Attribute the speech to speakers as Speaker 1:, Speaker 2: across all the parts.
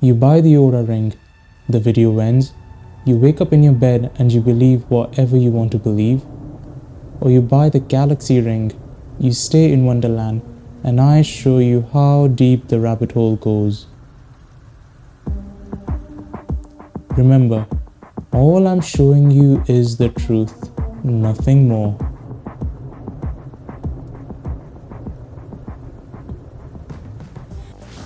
Speaker 1: You buy the Oura Ring, the video ends, you wake up in your bed and you believe whatever you want to believe. Or you buy the Galaxy Ring, you stay in Wonderland, and I show you how deep the rabbit hole goes. Remember, all I'm showing you is the truth, nothing more.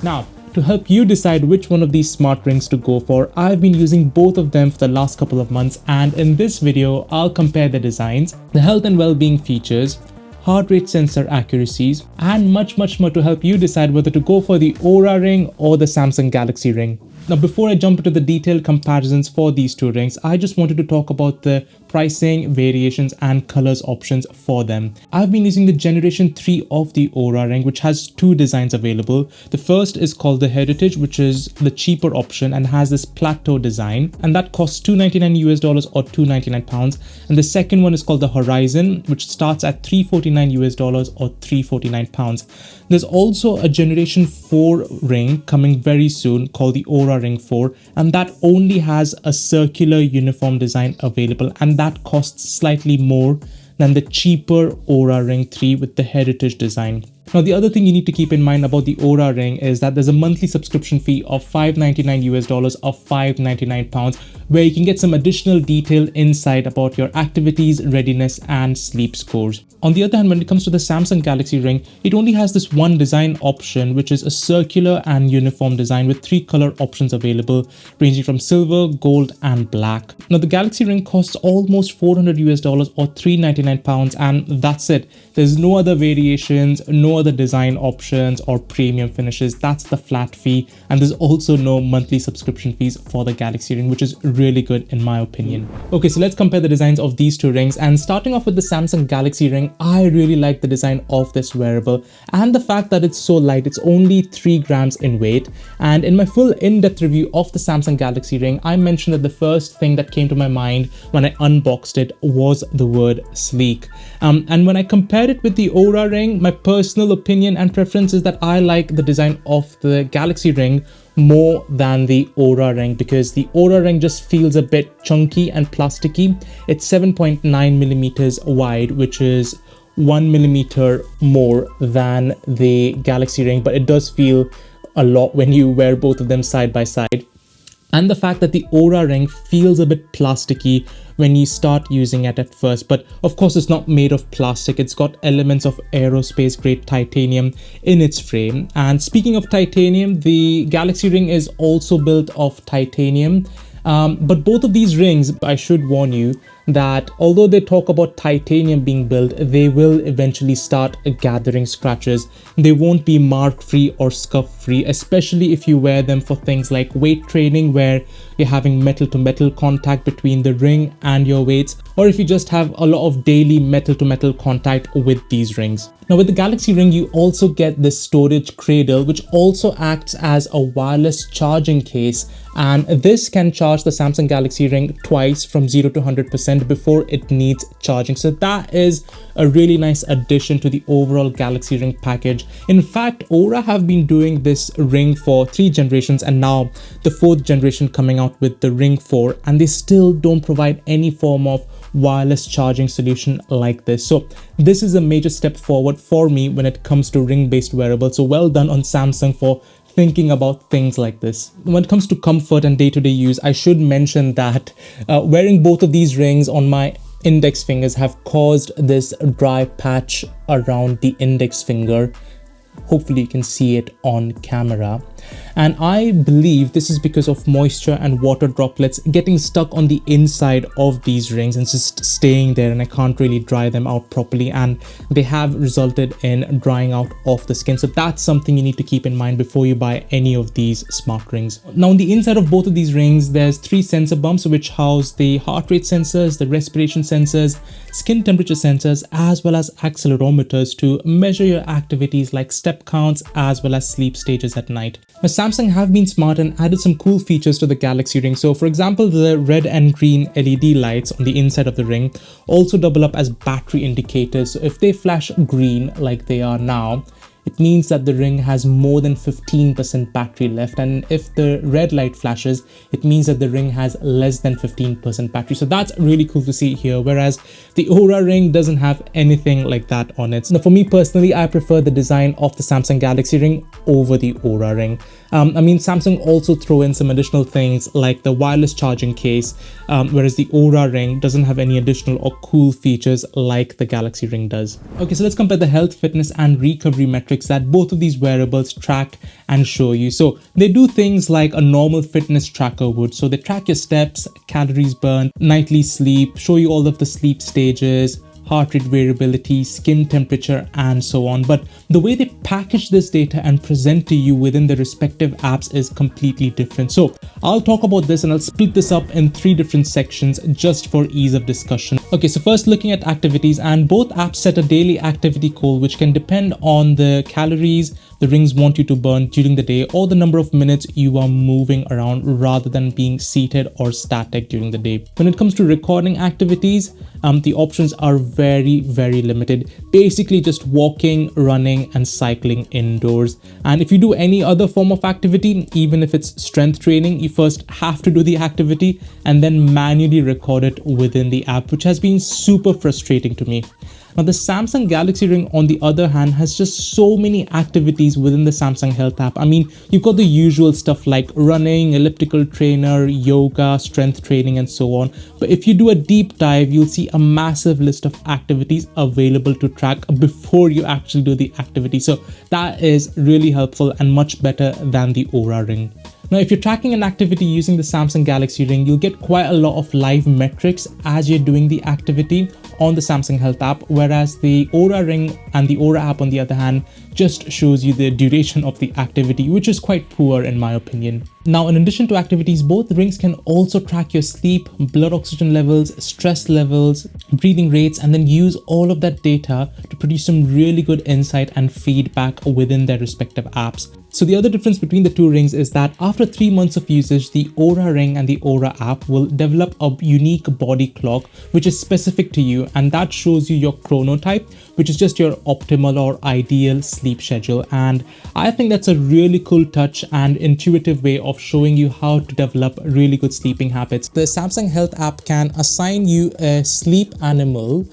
Speaker 1: Now, to help you decide which one of these smart rings to go for, I've been using both of them for the last couple of months, and in this video, I'll compare the designs, the health and well-being features, heart rate sensor accuracies, and much more to help you decide whether to go for the Oura Ring or the Samsung Galaxy Ring. Now, before I jump into the detailed comparisons for these two rings, I just wanted to talk about the pricing, variations, and colors options for them. I've been using the Generation 3 of the Oura Ring, which has two designs available. The first is called the Heritage, which is the cheaper option and has this plateau design, and that costs $299 US or £299. And the second one is called the Horizon, which starts at $349 US or £349. There's also a Generation 4 ring coming very soon called the Oura Ring 4, and that only has a circular uniform design available, and that costs slightly more than the cheaper Oura Ring 3 with the Heritage design. Now, the other thing you need to keep in mind about the Oura Ring is that there's a monthly subscription fee of $599 US or £599, where you can get some additional detailed insight about your activities, readiness, and sleep scores. On the other hand, when it comes to the Samsung Galaxy Ring, it only has this one design option, which is a circular and uniform design with three color options available, ranging from silver, gold, and black. Now, the Galaxy Ring costs almost $400 US or £399, and that's it. There's no other variations, no other design options or premium finishes. That's the flat fee, and there's also no monthly subscription fees for the Galaxy Ring, which is really good in my opinion. Okay, so let's compare the designs of these two rings, and starting off with the Samsung Galaxy Ring, I really like the design of this wearable and the fact that it's so light. It's only 3 grams in weight, and in my full in-depth review of the Samsung Galaxy Ring, I mentioned that the first thing that came to my mind when I unboxed it was the word sleek. And when I compared it with the Oura Ring, my personal opinion and preference is that I like the design of the Galaxy Ring more than the Oura Ring, because the Oura Ring just feels a bit chunky and plasticky. It's 7.9 millimeters wide, which is 1 millimeter more than the Galaxy Ring, but it does feel a lot when you wear both of them side by side. And the fact that the Oura Ring feels a bit plasticky when you start using it at first, but of course it's not made of plastic. It's got elements of aerospace grade titanium in its frame. And speaking of titanium, the Galaxy Ring is also built of titanium. But both of these rings, I should warn you that although they talk about titanium being built, they will eventually start gathering scratches. They won't be mark free or scuff free, especially if you wear them for things like weight training, where you're having metal to metal contact between the ring and your weights, or if you just have a lot of daily metal to metal contact with these rings. Now, with the Galaxy Ring, you also get this storage cradle, which also acts as a wireless charging case, and this can charge the Samsung Galaxy Ring twice from 0 to 100% before it needs charging. So that is a really nice addition to the overall Galaxy Ring package. In fact, Oura have been doing this ring for 3 generations, and now the 4th generation coming out with the Ring 4, and they still don't provide any form of wireless charging solution like this. So this is a major step forward for me when it comes to ring-based wearables. So well done on Samsung for thinking about things like this. When it comes to comfort and day-to-day use, I should mention that wearing both of these rings on my index fingers have caused this dry patch around the index finger. Hopefully you can see it on camera, and I believe this is because of moisture and water droplets getting stuck on the inside of these rings and just staying there, and I can't really dry them out properly, and they have resulted in drying out of the skin. So that's something you need to keep in mind before you buy any of these smart rings. Now, on the inside of both of these rings, there's 3 sensor bumps which house the heart rate sensors, the respiration sensors, skin temperature sensors, as well as accelerometers to measure your activities like step counts as well as sleep stages at night. Now, Samsung have been smart and added some cool features to the Galaxy Ring. So for example, the red and green LED lights on the inside of the ring also double up as battery indicators. So if they flash green like they are now, it means that the ring has more than 15% battery left. And if the red light flashes, it means that the ring has less than 15% battery. So that's really cool to see here, whereas the Oura Ring doesn't have anything like that on it. Now, for me personally, I prefer the design of the Samsung Galaxy Ring over the Oura Ring. I mean, Samsung also throw in some additional things like the wireless charging case, whereas the Oura Ring doesn't have any additional or cool features like the Galaxy Ring does. Okay, so let's compare the health, fitness, and recovery metrics that both of these wearables track and show you. So they do things like a normal fitness tracker would. So they track your steps, calories burned, nightly sleep, show you all of the sleep stages, heart rate variability, skin temperature, and so on. But the way they package this data and present to you within the respective apps is completely different. So I'll talk about this and I'll split this up in 3 different sections just for ease of discussion. Okay, so first looking at activities, and both apps set a daily activity goal which can depend on the calories the rings want you to burn during the day or the number of minutes you are moving around rather than being seated or static during the day. When it comes to recording activities, the options are very limited. Basically just walking, running, and cycling indoors. And if you do any other form of activity, even if it's strength training, you first have to do the activity and then manually record it within the app, which has been super frustrating to me. Now, the Samsung Galaxy Ring, on the other hand, has just so many activities within the Samsung Health app. I mean, you've got the usual stuff like running, elliptical trainer, yoga, strength training, and so on. But if you do a deep dive, you'll see a massive list of activities available to track before you actually do the activity. So that is really helpful and much better than the Oura Ring. Now, if you're tracking an activity using the Samsung Galaxy Ring, you'll get quite a lot of live metrics as you're doing the activity on the Samsung Health app, whereas the Oura Ring and the Oura app, on the other hand, just shows you the duration of the activity, which is quite poor in my opinion. Now, in addition to activities, both rings can also track your sleep, blood oxygen levels, stress levels, breathing rates, and then use all of that data to produce some really good insight and feedback within their respective apps. So the other difference between the two rings is that after 3 months of usage, the Oura Ring and the Oura app will develop a unique body clock which is specific to you, and that shows you your chronotype, which is just your optimal or ideal sleep schedule. And I think that's a really cool touch and intuitive way of showing you how to develop really good sleeping habits. The Samsung Health app can assign you a sleep animal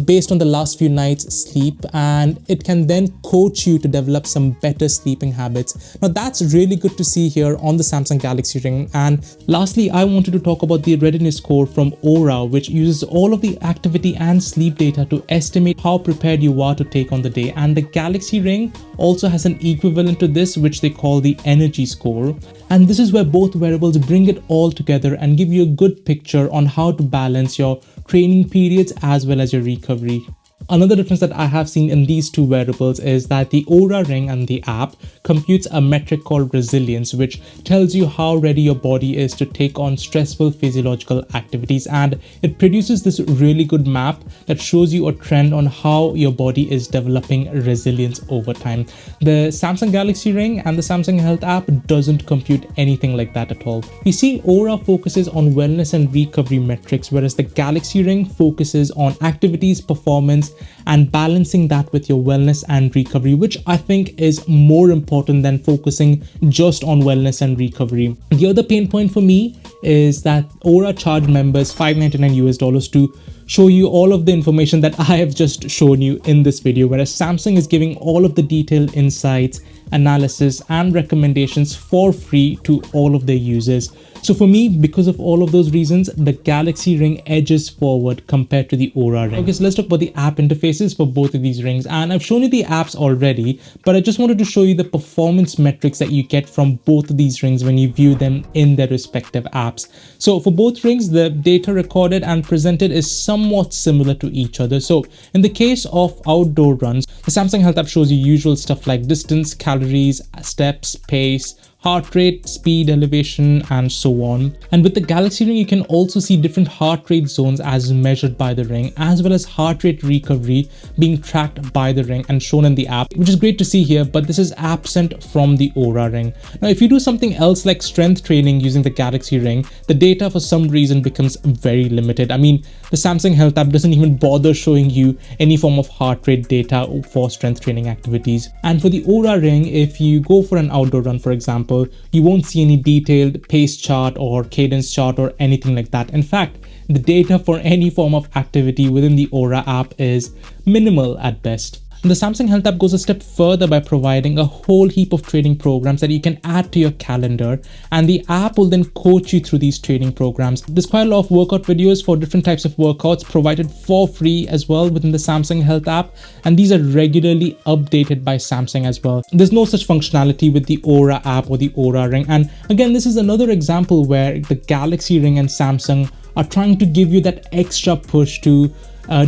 Speaker 1: based on the last few nights sleep, and it can then coach you to develop some better sleeping habits. Now, that's really good to see here on the Samsung Galaxy Ring. And lastly, I wanted to talk about the readiness score from Oura, which uses all of the activity and sleep data to estimate how prepared you are to take on the day. And the Galaxy Ring also has an equivalent to this, which they call the energy score. And this is where both wearables bring it all together and give you a good picture on how to balance your training periods as well as your recovery. Another difference that I have seen in these two wearables is that the Oura Ring and the app computes a metric called resilience, which tells you how ready your body is to take on stressful physiological activities, and it produces this really good map that shows you a trend on how your body is developing resilience over time. The Samsung Galaxy Ring and the Samsung Health app doesn't compute anything like that at all. You see, Oura focuses on wellness and recovery metrics, whereas the Galaxy Ring focuses on activities, performance, and balancing that with your wellness and recovery, which I think is more important than focusing just on wellness and recovery. The other pain point for me is that Oura charged members $599 to show you all of the information that I have just shown you in this video, whereas Samsung is giving all of the detailed insights, analysis, and recommendations for free to all of their users. So for me, because of all of those reasons, the Galaxy Ring edges forward compared to the Oura Ring. Okay, so let's talk about the app interfaces for both of these rings. And I've shown you the apps already, but I just wanted to show you the performance metrics that you get from both of these rings when you view them in their respective apps. So for both rings, the data recorded and presented is somewhat similar to each other. So in the case of outdoor runs, the Samsung Health app shows you usual stuff like distance, calories, steps, pace, heart rate, speed, elevation, and so on. And with the Galaxy Ring, you can also see different heart rate zones as measured by the ring, as well as heart rate recovery being tracked by the ring and shown in the app, which is great to see here, but this is absent from the Oura Ring. Now, if you do something else like strength training using the Galaxy Ring, the data for some reason becomes very limited. I mean, the Samsung Health app doesn't even bother showing you any form of heart rate data for strength training activities. And for the Oura Ring, if you go for an outdoor run, for example, you won't see any detailed pace chart or cadence chart or anything like that. In fact, the data for any form of activity within the Oura app is minimal at best. The Samsung Health app goes a step further by providing a whole heap of training programs that you can add to your calendar, and the app will then coach you through these training programs. There's quite a lot of workout videos for different types of workouts provided for free as well within the Samsung Health app, and these are regularly updated by Samsung as well. There's no such functionality with the Oura app or the Oura Ring, and again, this is another example where the Galaxy Ring and Samsung are trying to give you that extra push to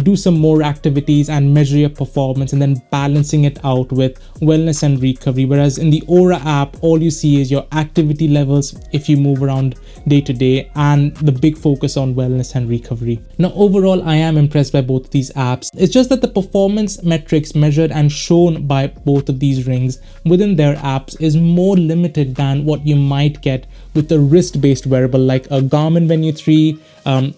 Speaker 1: do some more activities and measure your performance, and then balancing it out with wellness and recovery. Whereas in the Oura app, all you see is your activity levels if you move around day to day, and the big focus on wellness and recovery. Now, overall, I am impressed by both of these apps. It's just that the performance metrics measured and shown by both of these rings within their apps is more limited than what you might get with a wrist-based wearable like a Garmin Venue 3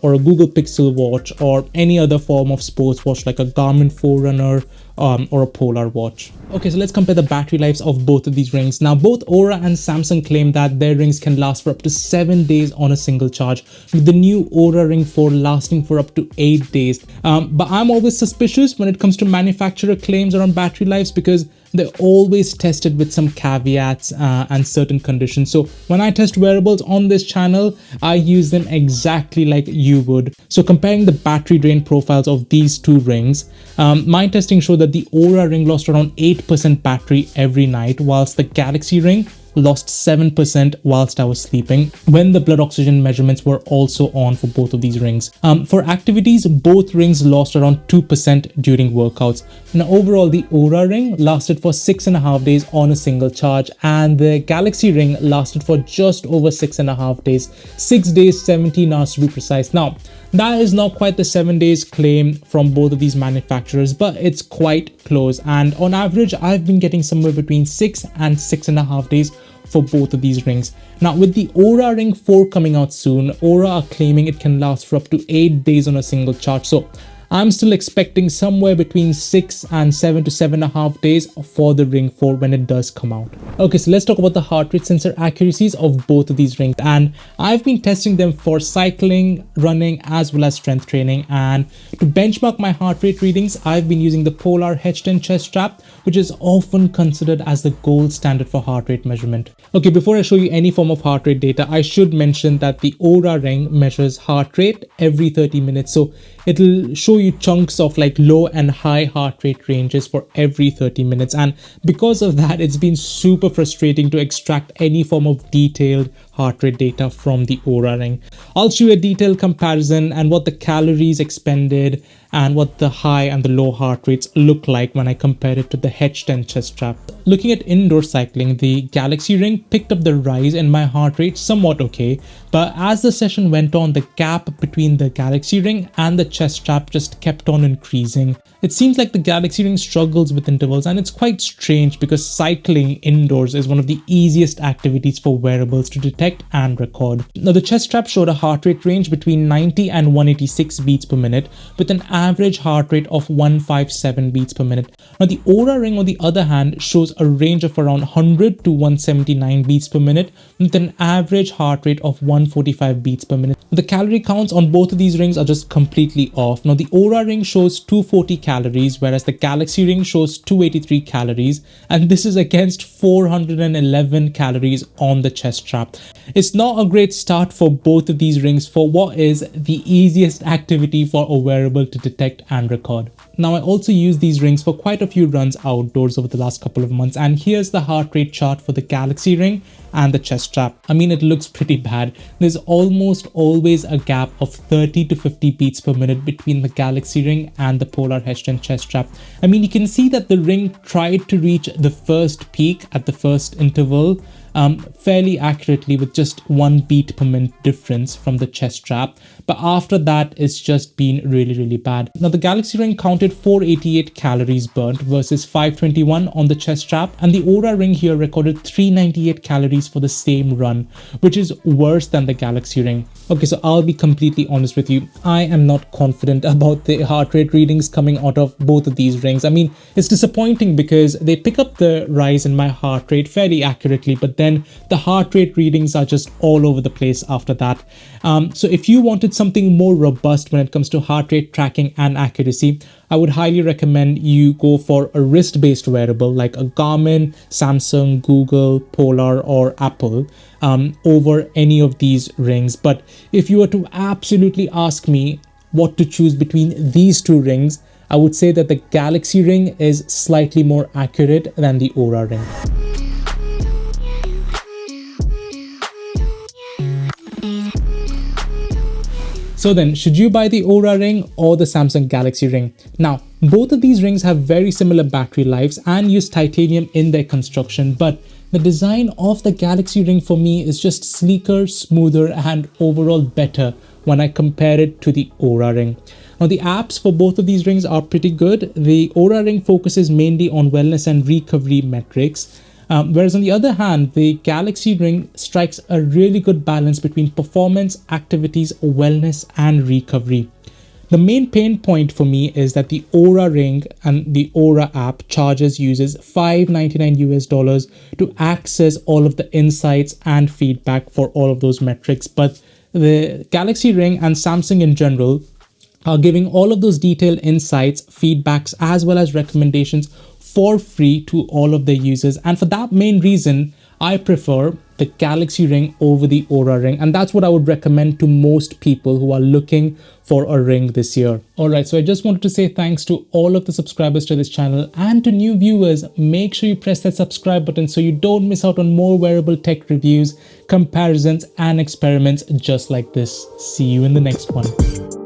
Speaker 1: or a Google Pixel watch, or any other form of sports watch like a Garmin Forerunner or a Polar watch. Okay, so let's compare the battery lives of both of these rings. Now, both Oura and Samsung claim that their rings can last for up to 7 days on a single charge, with the new Oura Ring 4 lasting for up to 8 days. But I'm always suspicious when it comes to manufacturer claims around battery lives, because they're always tested with some caveats and certain conditions. So when I test wearables on this channel, I use them exactly like you would. So comparing the battery drain profiles of these two rings, my testing showed that the Oura Ring lost around 8% battery every night, whilst the Galaxy Ring lost 7% whilst I was sleeping, when the blood oxygen measurements were also on for both of these rings. For activities, both rings lost around 2% during workouts. Now, overall, the Oura Ring lasted for 6.5 days on a single charge, and the Galaxy Ring lasted for just over 6.5 days, 6 days, 17 hours to be precise. Now, that is not quite the 7 days claim from both of these manufacturers, but it's quite close. And on average, I've been getting somewhere between 6 and 6.5 days for both of these rings. Now, with the Oura Ring 4 coming out soon, Oura are claiming it can last for up to 8 days on a single charge. So I'm still expecting somewhere between 6 and 7 to 7.5 days for the Ring 4 when it does come out. Okay, so let's talk about the heart rate sensor accuracies of both of these rings. And I've been testing them for cycling, running, as well as strength training. And to benchmark my heart rate readings, I've been using the Polar H10 chest strap, which is often considered as the gold standard for heart rate measurement. Okay, before I show you any form of heart rate data, I should mention that the Oura Ring measures heart rate every 30 minutes. So it'll show you chunks of like low and high heart rate ranges for every 30 minutes. And because of that, it's been super frustrating to extract any form of detailed heart rate data from the Oura Ring. I'll show you a detailed comparison and what the calories expended and what the high and the low heart rates look like when I compare it to the H10 chest strap. Looking at indoor cycling, the Galaxy Ring picked up the rise in my heart rate somewhat okay, but as the session went on, the gap between the Galaxy Ring and the chest strap just kept on increasing. It seems like the Galaxy Ring struggles with intervals, and it's quite strange because cycling indoors is one of the easiest activities for wearables to detect and record. Now, the chest strap showed a heart rate range between 90 and 186 beats per minute, with an average heart rate of 157 beats per minute. Now, the Oura Ring, on the other hand, shows a range of around 100 to 179 beats per minute, with an average heart rate of 145 beats per minute. The calorie counts on both of these rings are just completely off. Now, the Oura Ring shows 240 calories, whereas the Galaxy Ring shows 283 calories, and this is against 411 calories on the chest strap. It's not a great start for both of these rings for what is the easiest activity for a wearable to detect and record. Now, I also use these rings for quite a few runs outdoors over the last couple of months, and here's the heart rate chart for the Galaxy Ring and the chest strap. I mean, it looks pretty bad. There's almost always a gap of 30 to 50 beats per minute between the Galaxy Ring and the Polar H10 chest strap. I mean, you can see that the ring tried to reach the first peak at the first interval fairly accurately with just 1 beat per minute difference from the chest strap. But after that, it's just been really, really bad. Now, the Galaxy Ring counted 488 calories burnt versus 521 on the chest strap. And the Oura Ring here recorded 398 calories for the same run, which is worse than the Galaxy Ring. Okay, so I'll be completely honest with you. I am not confident about the heart rate readings coming out of both of these rings. I mean, it's disappointing because they pick up the rise in my heart rate fairly accurately, but then the heart rate readings are just all over the place after that. So if you wanted something more robust when it comes to heart rate tracking and accuracy, I would highly recommend you go for a wrist-based wearable like a Garmin, Samsung, Google, Polar, or Apple over any of these rings. But if you were to absolutely ask me what to choose between these two rings, I would say that the Galaxy Ring is slightly more accurate than the Oura Ring. So then, should you buy the Oura Ring or the Samsung Galaxy Ring? Now, both of these rings have very similar battery lives and use titanium in their construction, but the design of the Galaxy Ring for me is just sleeker, smoother, and overall better when I compare it to the Oura Ring. Now, the apps for both of these rings are pretty good. The Oura Ring focuses mainly on wellness and recovery metrics. Whereas on the other hand, the Galaxy Ring strikes a really good balance between performance, activities, wellness, and recovery. The main pain point for me is that the Oura Ring and the Oura app charges users $599 to access all of the insights and feedback for all of those metrics. But the Galaxy Ring and Samsung in general are giving all of those detailed insights, feedbacks, as well as recommendations for free to all of their users. And for that main reason, I prefer the Galaxy Ring over the Oura Ring. And that's what I would recommend to most people who are looking for a ring this year. All right, so I just wanted to say thanks to all of the subscribers to this channel, and to new viewers. Make sure you press that subscribe button so you don't miss out on more wearable tech reviews, comparisons, and experiments just like this. See you in the next one.